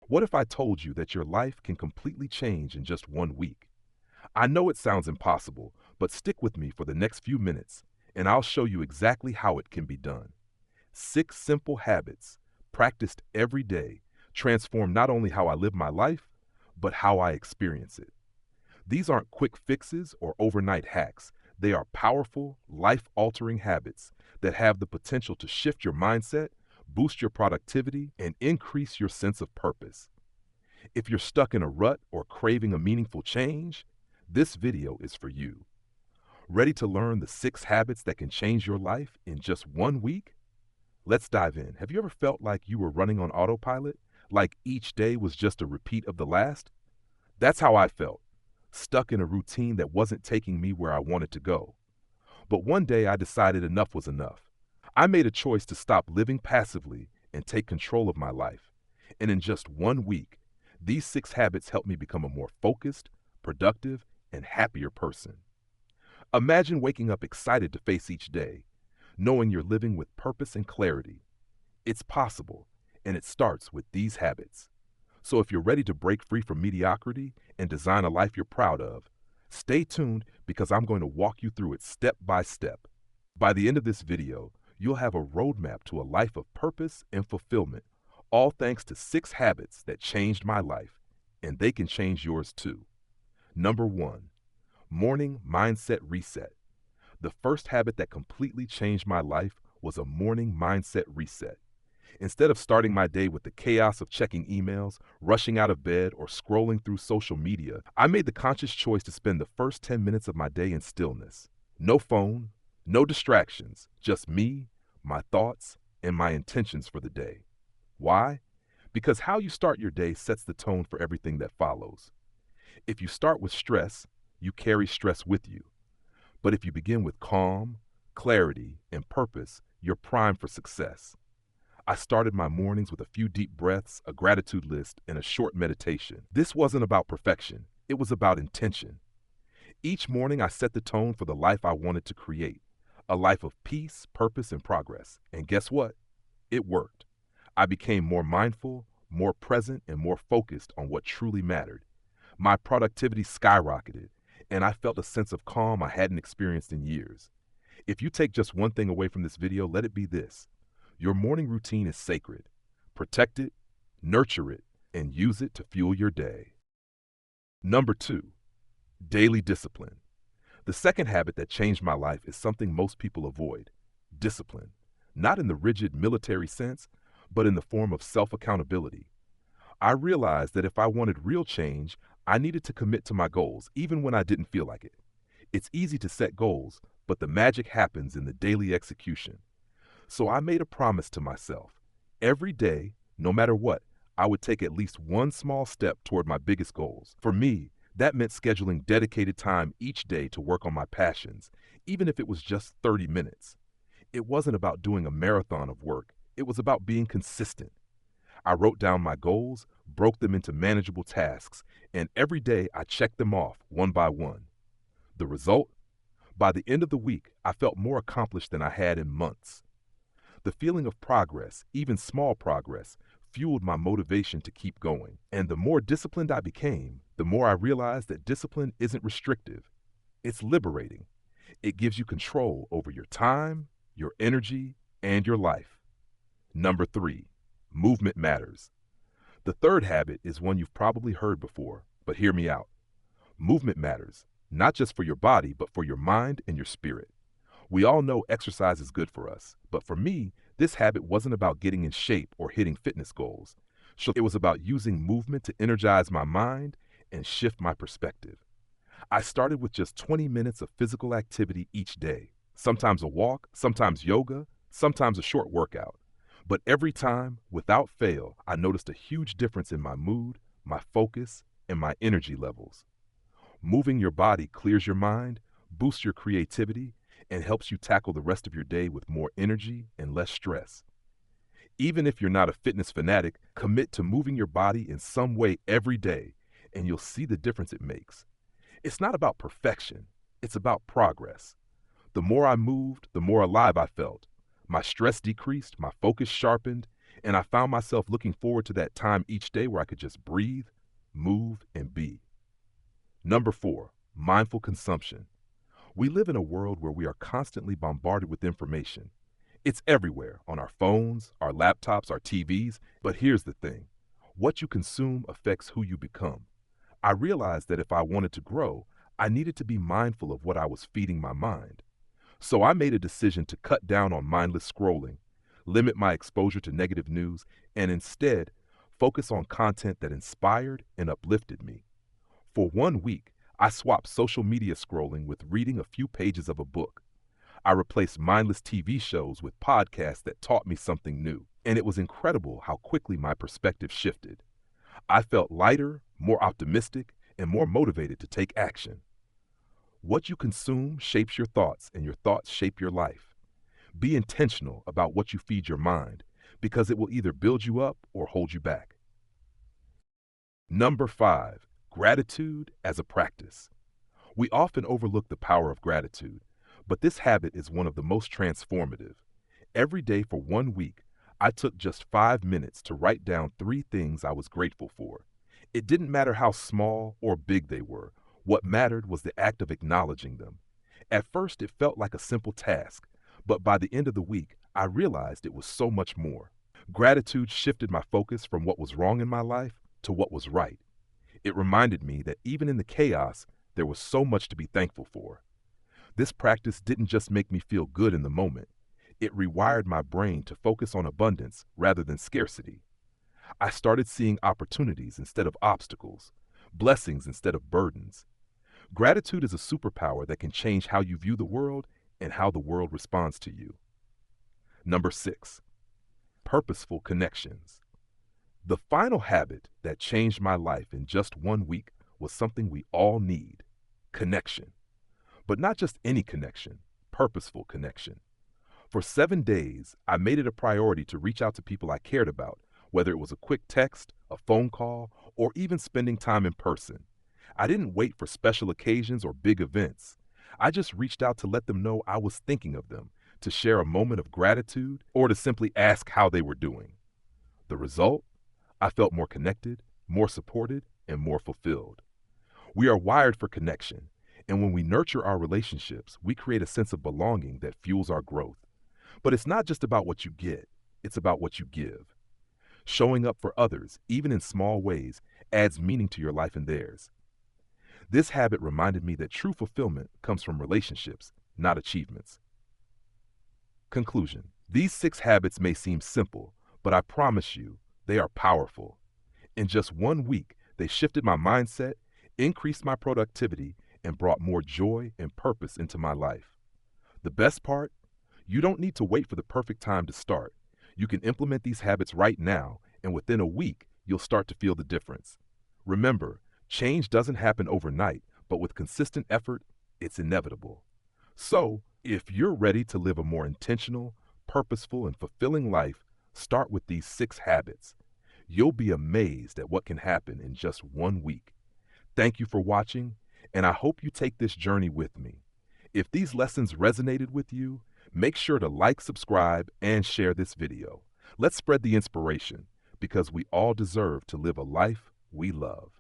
What if I told you that your life can completely change in just 1 week? I know it sounds impossible, but stick with me for the next few minutes, and I'll show you exactly how it can be done. 6 simple habits, practiced every day, transform not only how I live my life, but how I experience it. These aren't quick fixes or overnight hacks. They are powerful, life altering habits that have the potential to shift your mindset, boost your productivity, and increase your sense of purpose. If you're stuck in a rut or craving a meaningful change, this video is for you. Ready to learn the 6 habits that can change your life in just 1 week? Let's dive in. Have you ever felt like you were running on autopilot? Like each day was just a repeat of the last? That's how I felt, stuck in a routine that wasn't taking me where I wanted to go. But one day I decided enough was enough. I made a choice to stop living passively and take control of my life. And in just 1 week, these 6 habits helped me become a more focused, productive, and happier person. Imagine waking up excited to face each day, knowing you're living with purpose and clarity. It's possible, and it starts with these habits. So if you're ready to break free from mediocrity and design a life you're proud of, stay tuned because I'm going to walk you through it step by step. By the end of this video, you'll have a roadmap to a life of purpose and fulfillment, all thanks to 6 habits that changed my life, and they can change yours too. Number 1, morning mindset reset. The first habit that completely changed my life was a morning mindset reset. Instead of starting my day with the chaos of checking emails, rushing out of bed, or scrolling through social media, I made the conscious choice to spend the first 10 minutes of my day in stillness. No phone, no distractions, just me, my thoughts, and my intentions for the day. Why? Because how you start your day sets the tone for everything that follows. If you start with stress, you carry stress with you. But if you begin with calm, clarity, and purpose, you're primed for success. I started my mornings with a few deep breaths, a gratitude list, and a short meditation. This wasn't about perfection, it was about intention. Each morning, I set the tone for the life I wanted to create, a life of peace, purpose, and progress. And guess what? It worked. I became more mindful, more present, and more focused on what truly mattered. My productivity skyrocketed, and I felt a sense of calm I hadn't experienced in years. If you take just one thing away from this video, let it be this. Your morning routine is sacred. Protect it, nurture it, and use it to fuel your day. Number 2, daily discipline. The second habit that changed my life is something most people avoid: discipline. Not in the rigid military sense, but in the form of self-accountability. I realized that if I wanted real change, I needed to commit to my goals, even when I didn't feel like it. It's easy to set goals, but the magic happens in the daily execution. So I made a promise to myself. Every day, no matter what, I would take at least one small step toward my biggest goals. For me, that meant scheduling dedicated time each day to work on my passions, even if it was just 30 minutes. It wasn't about doing a marathon of work. It was about being consistent. I wrote down my goals, broke them into manageable tasks, and every day I checked them off one by one. The result? By the end of the week, I felt more accomplished than I had in months. The feeling of progress, even small progress, fueled my motivation to keep going. And the more disciplined I became, the more I realized that discipline isn't restrictive. It's liberating. It gives you control over your time, your energy, and your life. Number 3, movement matters. The third habit is one you've probably heard before, but hear me out. Movement matters, not just for your body, but for your mind and your spirit. We all know exercise is good for us, but for me, this habit wasn't about getting in shape or hitting fitness goals. So it was about using movement to energize my mind and shift my perspective. I started with just 20 minutes of physical activity each day, sometimes a walk, sometimes yoga, sometimes a short workout. But every time, without fail, I noticed a huge difference in my mood, my focus, and my energy levels. Moving your body clears your mind, boosts your creativity, and helps you tackle the rest of your day with more energy and less stress. Even if you're not a fitness fanatic, commit to moving your body in some way every day, and you'll see the difference it makes. It's not about perfection, it's about progress. The more I moved, the more alive I felt. My stress decreased, my focus sharpened, And I found myself looking forward to that time each day where I could just breathe, move, and be. Number 4, mindful consumption. We live in a world where we are constantly bombarded with information. It's everywhere, on our phones, our laptops, our TVs. But here's the thing: what you consume affects who you become. I realized that if I wanted to grow, I needed to be mindful of what I was feeding my mind. So I made a decision to cut down on mindless scrolling, limit my exposure to negative news, and instead focus on content that inspired and uplifted me. For 1 week, I swapped social media scrolling with reading a few pages of a book. I replaced mindless TV shows with podcasts that taught me something new. And it was incredible how quickly my perspective shifted. I felt lighter, more optimistic, and more motivated to take action. What you consume shapes your thoughts, and your thoughts shape your life. Be intentional about what you feed your mind, because it will either build you up or hold you back. Number 5, gratitude as a practice. We often overlook the power of gratitude, but this habit is one of the most transformative. Every day for 1 week, I took just 5 minutes to write down 3 things I was grateful for. It didn't matter how small or big they were. What mattered was the act of acknowledging them. At first, it felt like a simple task, but by the end of the week, I realized it was so much more. Gratitude shifted my focus from what was wrong in my life to what was right. It reminded me that even in the chaos, there was so much to be thankful for. This practice didn't just make me feel good in the moment. It rewired my brain to focus on abundance rather than scarcity. I started seeing opportunities instead of obstacles, blessings instead of burdens. Gratitude is a superpower that can change how you view the world and how the world responds to you. Number 6, purposeful connections. The final habit that changed my life in just 1 week was something we all need: connection. But not just any connection, purposeful connection. For 7 days, I made it a priority to reach out to people I cared about, whether it was a quick text, a phone call, or even spending time in person. I didn't wait for special occasions or big events. I just reached out to let them know I was thinking of them, to share a moment of gratitude, or to simply ask how they were doing. The result? I felt more connected, more supported, and more fulfilled. We are wired for connection, and when we nurture our relationships, we create a sense of belonging that fuels our growth. But it's not just about what you get, it's about what you give. Showing up for others, even in small ways, adds meaning to your life and theirs. This habit reminded me that true fulfillment comes from relationships, not achievements. Conclusion: these 6 habits may seem simple, but I promise you, they are powerful. In just 1 week, they shifted my mindset, increased my productivity, and brought more joy and purpose into my life. The best part? You don't need to wait for the perfect time to start. You can implement these habits right now, and within a week, you'll start to feel the difference. Remember, change doesn't happen overnight, but with consistent effort, it's inevitable. So, if you're ready to live a more intentional, purposeful, and fulfilling life, start with these 6 habits. You'll be amazed at what can happen in just 1 week. Thank you for watching, and I hope you take this journey with me. If these lessons resonated with you, make sure to like, subscribe, and share this video. Let's spread the inspiration, because we all deserve to live a life we love.